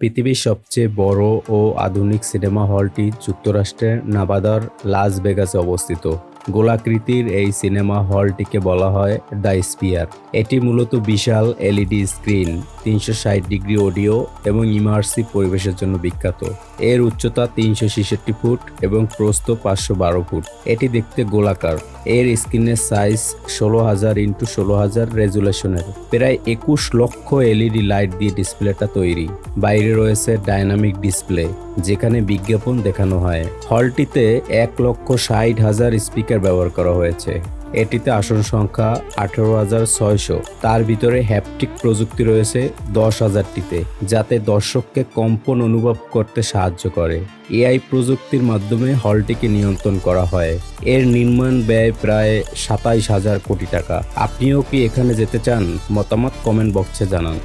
পৃথিবীর সবচেয়ে বড় ও আধুনিক সিনেমা হলটি যুক্তরাষ্ট্রের নাভাদার লাস ভেগাসে অবস্থিত। গোলাকৃতির এই সিনেমা হলটিকে বলা হয় দ্য স্পিয়ার। এটি মূলত বিশাল এলইডি স্ক্রিন, 360 ডিগ্রি অডিও এবং ইমার্সিভ পরিবেশের জন্য বিখ্যাত। এর উচ্চতা 366 ফুট এবং প্রস্থ 512 ফুট। এটি দেখতে গোলাকার। এর স্ক্রিনের সাইজ 16,000x16,000 রেজুলেশনের। প্রায় 21 লক্ষ এলইডি লাইট দিয়ে ডিসপ্লেটা তৈরি। বাইরে রয়েছে ডাইনামিক ডিসপ্লে, যেখানে বিজ্ঞাপন দেখানো হয়। হলটিতে 1,60,000 স্পিকার ব্যবহার করা হয়েছে। এটিতে আসন সংখ্যা 18,600। তার ভিতরে হ্যাপটিক প্রযুক্তি রয়েছে 10,000টিতে, যাতে দর্শককে কম্পন অনুভব করতে সাহায্য করে। এআই প্রযুক্তির মাধ্যমে হলটিকে নিয়ন্ত্রণ করা হয়। এর নির্মাণ ব্যয় প্রায় 27,000 কোটি টাকা। আপনিও কি এখানে যেতে চান? মতামত কমেন্ট বক্সে জানান।